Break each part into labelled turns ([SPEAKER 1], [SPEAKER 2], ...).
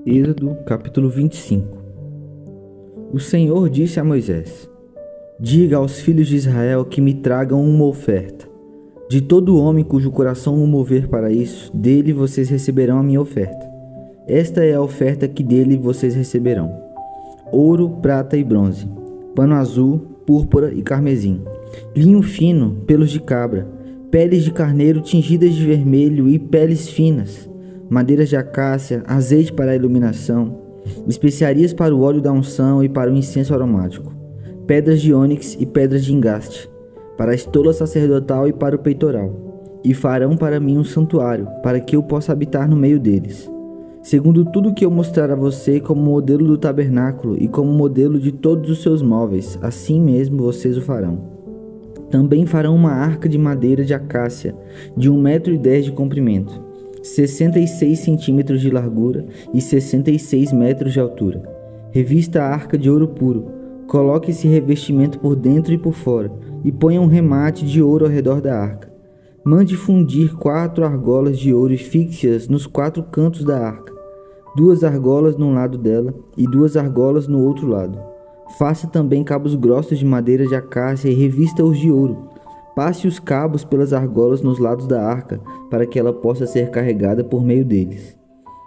[SPEAKER 1] Êxodo, capítulo 25. O Senhor disse a Moisés: Diga aos filhos de Israel que me tragam uma oferta. De todo homem cujo coração o mover para isso, dele vocês receberão a minha oferta. Esta é a oferta que dele vocês receberão: ouro, prata e bronze, pano azul, púrpura e carmesim, linho fino, pelos de cabra, peles de carneiro tingidas de vermelho e peles finas, madeiras de acácia, azeite para a iluminação, especiarias para o óleo da unção e para o incenso aromático, pedras de ônix e pedras de engaste, para a estola sacerdotal e para o peitoral, e farão para mim um santuário, para que eu possa habitar no meio deles. Segundo tudo que eu mostrar a você como modelo do tabernáculo e como modelo de todos os seus móveis, assim mesmo vocês o farão. Também farão uma arca de madeira de acácia, de 1,10 m de comprimento, 66 centímetros de largura e 66 metros de altura. Revista a arca de ouro puro. Coloque esse revestimento por dentro e por fora, e ponha um remate de ouro ao redor da arca. Mande fundir 4 argolas de ouro e fixe-as nos 4 cantos da arca, 2 argolas num lado dela e 2 argolas no outro lado. Faça também cabos grossos de madeira de acácia e revista-os de ouro. Passe os cabos pelas argolas nos lados da arca, para que ela possa ser carregada por meio deles.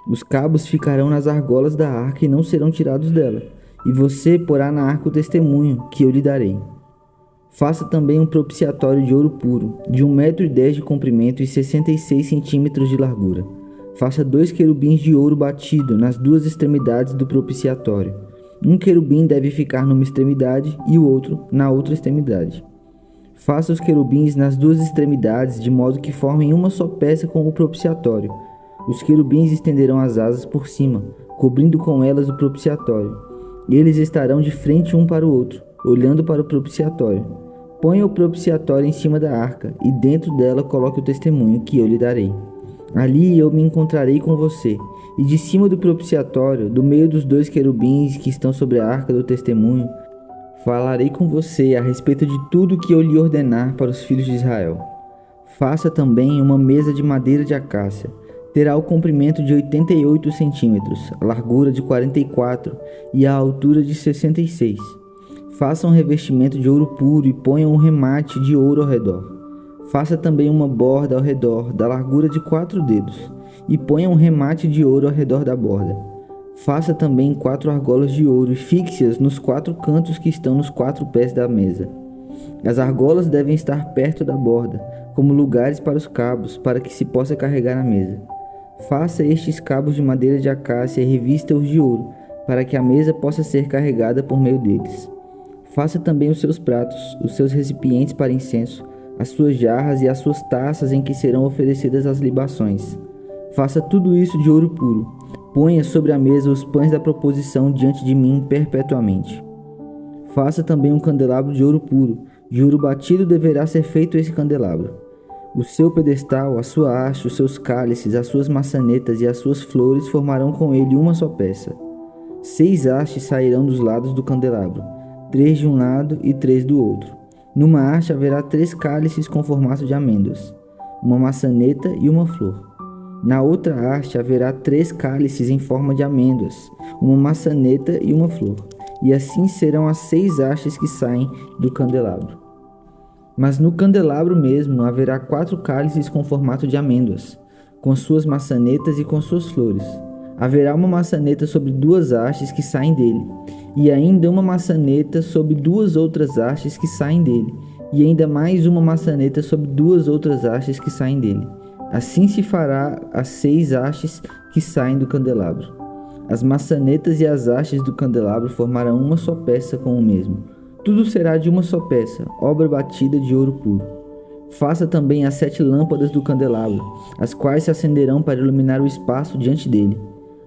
[SPEAKER 1] Os cabos ficarão nas argolas da arca e não serão tirados dela, e você porá na arca o testemunho que eu lhe darei. Faça também um propiciatório de ouro puro, de 1,10 m de comprimento e 66 centímetros de largura. Faça 2 querubins de ouro batido nas 2 extremidades do propiciatório. Um querubim deve ficar numa extremidade e o outro na outra extremidade. Faça os querubins nas 2 extremidades, de modo que formem uma só peça com o propiciatório. Os querubins estenderão as asas por cima, cobrindo com elas o propiciatório. E eles estarão de frente um para o outro, olhando para o propiciatório. Ponha o propiciatório em cima da arca, e dentro dela coloque o testemunho que eu lhe darei. Ali eu me encontrarei com você, e de cima do propiciatório, do meio dos 2 querubins que estão sobre a arca do testemunho, falarei com você a respeito de tudo que eu lhe ordenar para os filhos de Israel. Faça também uma mesa de madeira de acácia. Terá o comprimento de 88 centímetros, a largura de 44 e a altura de 66. Faça um revestimento de ouro puro e ponha um remate de ouro ao redor. Faça também uma borda ao redor, da largura de 4 dedos, e ponha um remate de ouro ao redor da borda. Faça também 4 argolas de ouro e fixe-as nos 4 cantos que estão nos 4 pés da mesa. As argolas devem estar perto da borda, como lugares para os cabos, para que se possa carregar a mesa. Faça estes cabos de madeira de acácia e revista-os de ouro, para que a mesa possa ser carregada por meio deles. Faça também os seus pratos, os seus recipientes para incenso, as suas jarras e as suas taças em que serão oferecidas as libações. Faça tudo isso de ouro puro. Ponha sobre a mesa os pães da proposição diante de mim perpetuamente. Faça também um candelabro de ouro puro. De ouro batido deverá ser feito esse candelabro. O seu pedestal, a sua haste, os seus cálices, as suas maçanetas e as suas flores formarão com ele uma só peça. 6 hastes sairão dos lados do candelabro, 3 de um lado e 3 do outro. Numa haste haverá 3 cálices com formato de amêndoas, uma maçaneta e uma flor. Na outra haste haverá 3 cálices em forma de amêndoas, uma maçaneta e uma flor. E assim serão as 6 hastes que saem do candelabro. Mas no candelabro mesmo haverá 4 cálices com formato de amêndoas, com suas maçanetas e com suas flores. Haverá uma maçaneta sobre 2 hastes que saem dele, e ainda uma maçaneta sobre 2 outras hastes que saem dele, e ainda mais uma maçaneta sobre 2 outras hastes que saem dele. Assim se fará as 6 hastes que saem do candelabro. As maçanetas e as hastes do candelabro formarão uma só peça com o mesmo. Tudo será de uma só peça, obra batida de ouro puro. Faça também as 7 lâmpadas do candelabro, as quais se acenderão para iluminar o espaço diante dele.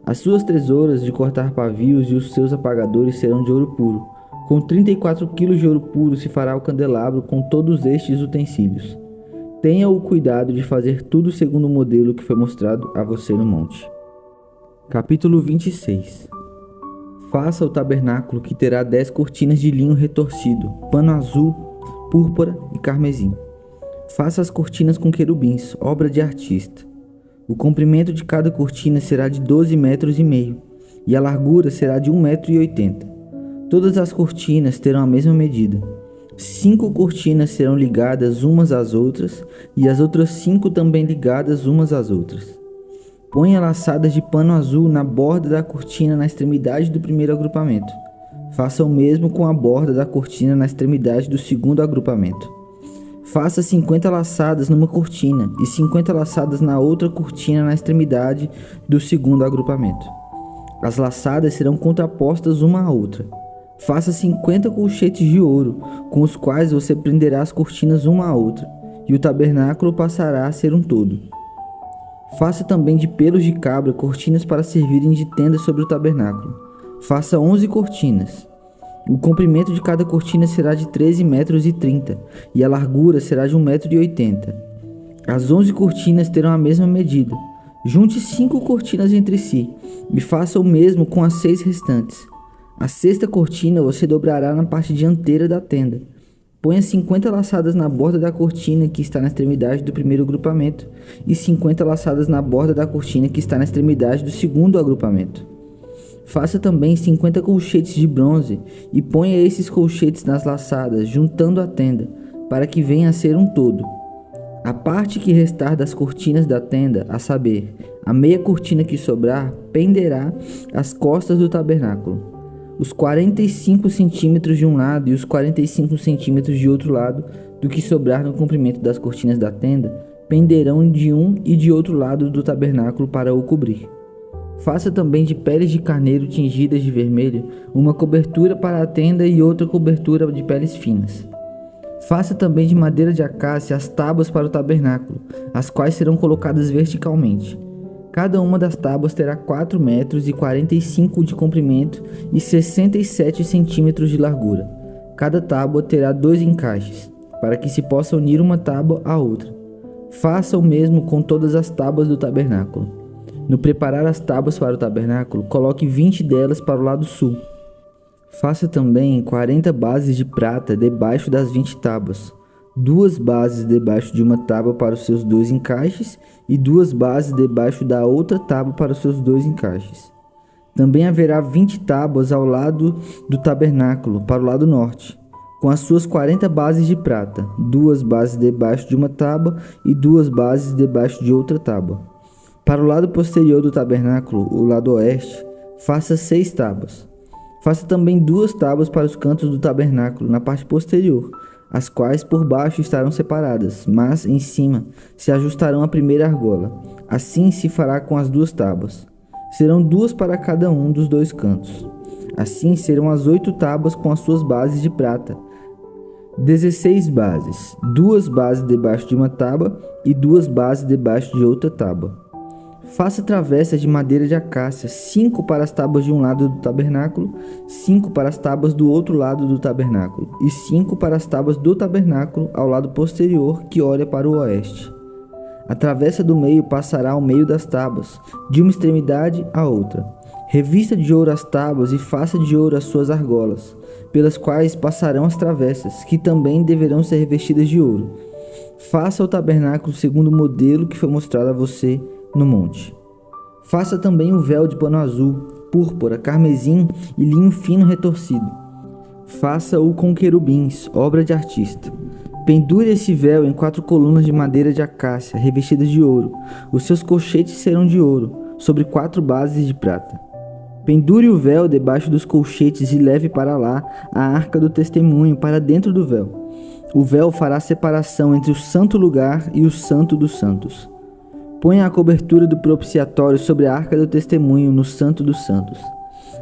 [SPEAKER 1] As suas tesouras de cortar pavios e os seus apagadores serão de ouro puro. Com 34 quilos de ouro puro se fará o candelabro com todos estes utensílios. Tenha o cuidado de fazer tudo segundo o modelo que foi mostrado a você no monte. Capítulo 26. Faça o tabernáculo, que terá 10 cortinas de linho retorcido, pano azul, púrpura e carmesim. Faça as cortinas com querubins, obra de artista. O comprimento de cada cortina será de 12,5 metros, e a largura será de 1,80 m. Todas as cortinas terão a mesma medida. 5 cortinas serão ligadas umas às outras, e as outras 5 também ligadas umas às outras. Ponha laçadas de pano azul na borda da cortina na extremidade do primeiro agrupamento. Faça o mesmo com a borda da cortina na extremidade do segundo agrupamento. Faça 50 laçadas numa cortina e 50 laçadas na outra cortina na extremidade do segundo agrupamento. As laçadas serão contrapostas uma à outra. Faça 50 colchetes de ouro, com os quais você prenderá as cortinas uma à outra, e o tabernáculo passará a ser um todo. Faça também de pelos de cabra cortinas para servirem de tenda sobre o tabernáculo. Faça 11 cortinas. O comprimento de cada cortina será de 13,30 metros e a largura será de 1,80 m. As 11 cortinas terão a mesma medida. Junte 5 cortinas entre si e faça o mesmo com as 6 restantes. A sexta cortina você dobrará na parte dianteira da tenda. Ponha 50 laçadas na borda da cortina que está na extremidade do primeiro agrupamento e 50 laçadas na borda da cortina que está na extremidade do segundo agrupamento. Faça também 50 colchetes de bronze e ponha esses colchetes nas laçadas, juntando a tenda, para que venha a ser um todo. A parte que restar das cortinas da tenda, a saber, a meia cortina que sobrar, penderá às costas do tabernáculo. Os 45 centímetros de um lado e os 45 centímetros de outro lado do que sobrar no comprimento das cortinas da tenda, penderão de um e de outro lado do tabernáculo para o cobrir. Faça também de peles de carneiro tingidas de vermelho uma cobertura para a tenda e outra cobertura de peles finas. Faça também de madeira de acácia as tábuas para o tabernáculo, as quais serão colocadas verticalmente. Cada uma das tábuas terá 4,45 metros de comprimento e 67 centímetros de largura. Cada tábua terá 2 encaixes, para que se possa unir uma tábua à outra. Faça o mesmo com todas as tábuas do tabernáculo. No preparar as tábuas para o tabernáculo, coloque 20 delas para o lado sul. Faça também 40 bases de prata debaixo das 20 tábuas. 2 bases debaixo de uma tábua para os seus 2 encaixes e 2 bases debaixo da outra tábua para os seus 2 encaixes. Também haverá 20 tábuas ao lado do tabernáculo, para o lado norte, com as suas 40 bases de prata, 2 bases debaixo de uma tábua e 2 bases debaixo de outra tábua. Para o lado posterior do tabernáculo, o lado oeste, faça 6 tábuas. Faça também 2 tábuas para os cantos do tabernáculo, na parte posterior, as quais por baixo estarão separadas, mas em cima se ajustarão à primeira argola. Assim se fará com as 2 tábuas. Serão 2 para cada um dos 2 cantos. Assim serão as 8 tábuas com as suas bases de prata. 16 bases, 2 bases debaixo de uma tábua e 2 bases debaixo de outra tábua. Faça travessas de madeira de acácia, 5 para as tábuas de um lado do tabernáculo, 5 para as tábuas do outro lado do tabernáculo, e 5 para as tábuas do tabernáculo ao lado posterior que olha para o oeste. A travessa do meio passará ao meio das tábuas, de uma extremidade à outra. Revista de ouro as tábuas e faça de ouro as suas argolas, pelas quais passarão as travessas, que também deverão ser revestidas de ouro. Faça o tabernáculo segundo o modelo que foi mostrado a você no monte. Faça também o véu de pano azul, púrpura, carmesim e linho fino retorcido. Faça-o com querubins, obra de artista. Pendure esse véu em 4 colunas de madeira de acácia, revestidas de ouro. Os seus colchetes serão de ouro, sobre 4 bases de prata. Pendure o véu debaixo dos colchetes e leve para lá a arca do testemunho para dentro do véu. O véu fará separação entre o santo lugar e o santo dos santos. Ponha a cobertura do propiciatório sobre a arca do testemunho no santo dos santos.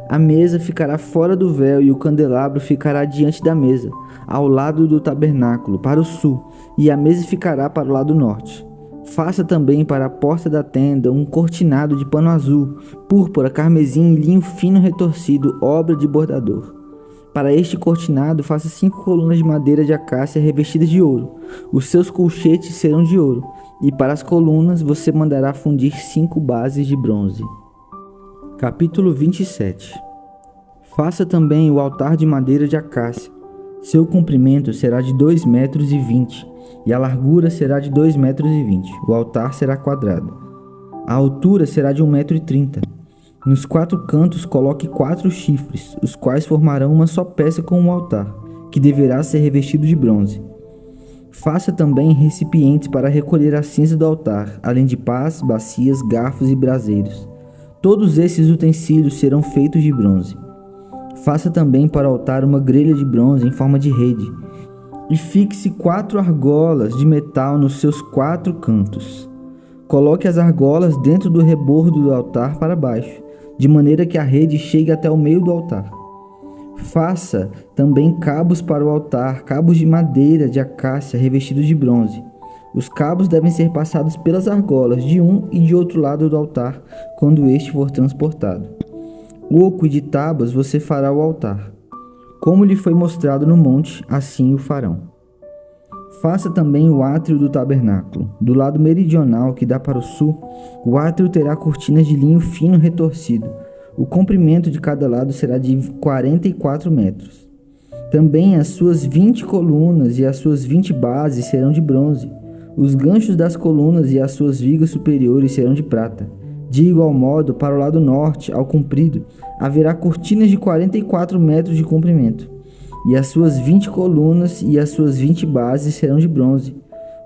[SPEAKER 1] A mesa ficará fora do véu e o candelabro ficará diante da mesa, ao lado do tabernáculo, para o sul, e a mesa ficará para o lado norte. Faça também para a porta da tenda um cortinado de pano azul, púrpura, carmesim e linho fino retorcido, obra de bordador. Para este cortinado, faça 5 colunas de madeira de acácia revestidas de ouro. Os seus colchetes serão de ouro, e para as colunas você mandará fundir 5 bases de bronze. Capítulo 27. Faça também o altar de madeira de acácia. Seu comprimento será de 2,20 metros e a largura será de 2,20 metros. O altar será quadrado. A altura será de 1,30 m. Nos 4 cantos coloque 4 chifres, os quais formarão uma só peça com o altar, que deverá ser revestido de bronze. Faça também recipientes para recolher a cinza do altar, além de pás, bacias, garfos e braseiros. Todos esses utensílios serão feitos de bronze. Faça também para o altar uma grelha de bronze em forma de rede, e fixe 4 argolas de metal nos seus 4 cantos. Coloque as argolas dentro do rebordo do altar para baixo, de maneira que a rede chegue até o meio do altar. Faça também cabos para o altar, cabos de madeira de acácia revestidos de bronze. Os cabos devem ser passados pelas argolas de um e de outro lado do altar quando este for transportado. Oco e de tábuas você fará o altar. Como lhe foi mostrado no monte, assim o farão. Faça também o átrio do tabernáculo. Do lado meridional, que dá para o sul, o átrio terá cortinas de linho fino retorcido. O comprimento de cada lado será de 44 metros. Também as suas 20 colunas e as suas 20 bases serão de bronze. Os ganchos das colunas e as suas vigas superiores serão de prata. De igual modo, para o lado norte, ao comprido, haverá cortinas de 44 metros de comprimento. E as suas 20 colunas e as suas 20 bases serão de bronze.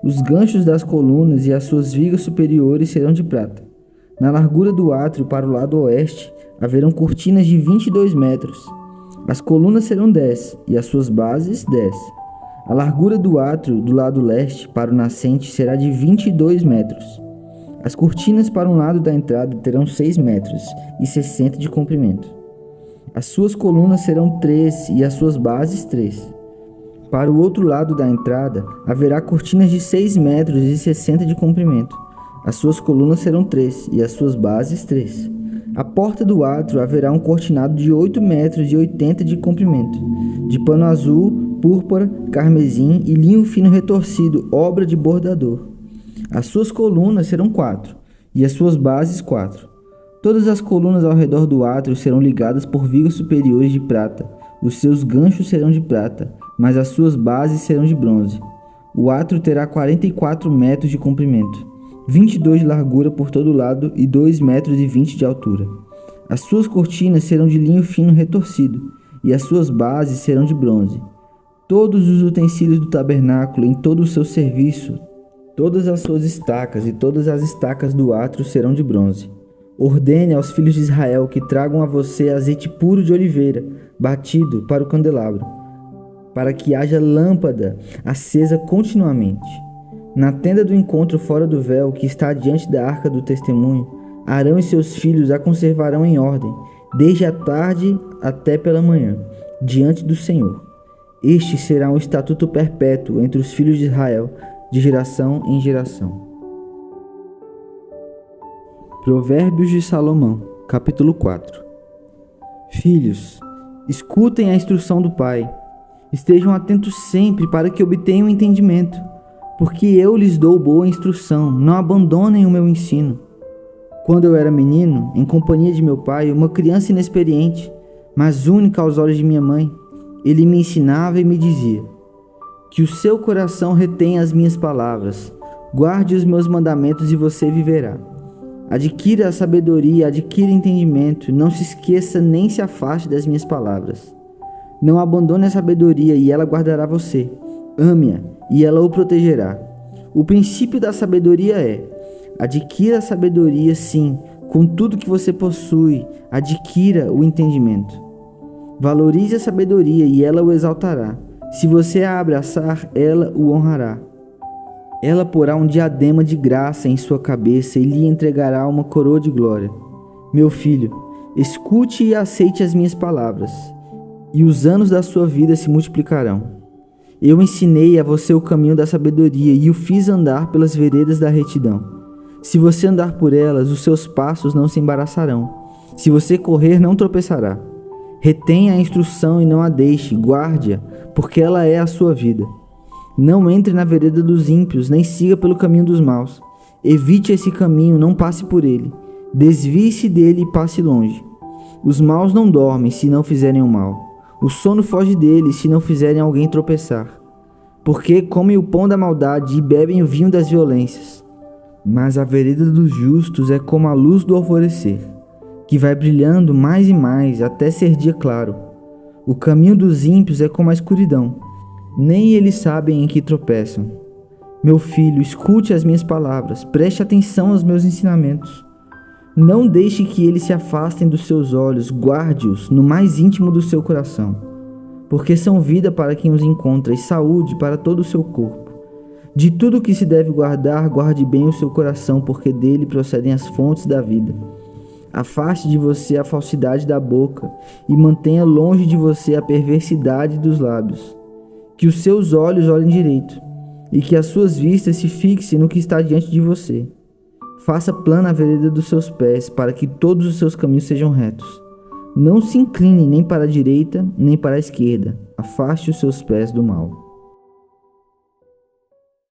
[SPEAKER 1] Os ganchos das colunas e as suas vigas superiores serão de prata. Na largura do átrio para o lado oeste, haverão cortinas de 22 metros. As colunas serão 10 e as suas bases 10. A largura do átrio do lado leste para o nascente será de 22 metros. As cortinas para um lado da entrada terão 6 metros e 60 de comprimento. As suas colunas serão 3 e as suas bases 3. Para o outro lado da entrada haverá cortinas de 6 metros e 60 de comprimento. As suas colunas serão 3 e as suas bases 3. À porta do átrio haverá um cortinado de 8 metros e 80 de comprimento, de pano azul, púrpura, carmesim e linho fino retorcido, obra de bordador. As suas colunas serão 4 e as suas bases 4. Todas as colunas ao redor do átrio serão ligadas por vigas superiores de prata. Os seus ganchos serão de prata, mas as suas bases serão de bronze. O átrio terá 44 metros de comprimento, 22 de largura por todo lado e 2,20 metros de altura. As suas cortinas serão de linho fino retorcido, e as suas bases serão de bronze. Todos os utensílios do tabernáculo em todo o seu serviço, todas as suas estacas e todas as estacas do átrio serão de bronze. Ordene aos filhos de Israel que tragam a você azeite puro de oliveira, batido para o candelabro, para que haja lâmpada acesa continuamente. Na tenda do encontro fora do véu, que está diante da arca do testemunho, Arão e seus filhos a conservarão em ordem, desde a tarde até pela manhã, diante do Senhor. Este será um estatuto perpétuo entre os filhos de Israel, de geração em geração. Provérbios de Salomão, capítulo 4. Filhos, escutem a instrução do pai. Estejam atentos sempre para que obtenham entendimento, porque eu lhes dou boa instrução. Não abandonem o meu ensino. Quando eu era menino, em companhia de meu pai, uma criança inexperiente, mas única aos olhos de minha mãe, ele me ensinava e me dizia: que o seu coração retenha as minhas palavras, guarde os meus mandamentos e você viverá. Adquira a sabedoria, adquira entendimento, não se esqueça nem se afaste das minhas palavras. Não abandone a sabedoria e ela guardará você. Ame-a e ela o protegerá. O princípio da sabedoria é: adquira a sabedoria, sim, com tudo que você possui, adquira o entendimento. Valorize a sabedoria e ela o exaltará. Se você a abraçar, ela o honrará. Ela porá um diadema de graça em sua cabeça e lhe entregará uma coroa de glória. Meu filho, escute e aceite as minhas palavras, e os anos da sua vida se multiplicarão. Eu ensinei a você o caminho da sabedoria e o fiz andar pelas veredas da retidão. Se você andar por elas, os seus passos não se embaraçarão. Se você correr, não tropeçará. Retenha a instrução e não a deixe, guarde-a, porque ela é a sua vida. Não entre na vereda dos ímpios, nem siga pelo caminho dos maus. Evite esse caminho, não passe por ele. Desvie-se dele e passe longe. Os maus não dormem se não fizerem o mal. O sono foge deles se não fizerem alguém tropeçar. Porque comem o pão da maldade e bebem o vinho das violências. Mas a vereda dos justos é como a luz do alvorecer, que vai brilhando mais e mais até ser dia claro. O caminho dos ímpios é como a escuridão, nem eles sabem em que tropeçam. Meu filho, escute as minhas palavras, preste atenção aos meus ensinamentos. Não deixe que eles se afastem dos seus olhos, guarde-os no mais íntimo do seu coração, porque são vida para quem os encontra e saúde para todo o seu corpo. De tudo que se deve guardar, guarde bem o seu coração, porque dele procedem as fontes da vida. Afaste de você a falsidade da boca e mantenha longe de você a perversidade dos lábios. Que os seus olhos olhem direito e que as suas vistas se fixem no que está diante de você. Faça plana a vereda dos seus pés, para que todos os seus caminhos sejam retos. Não se incline nem para a direita, nem para a esquerda. Afaste os seus pés do mal.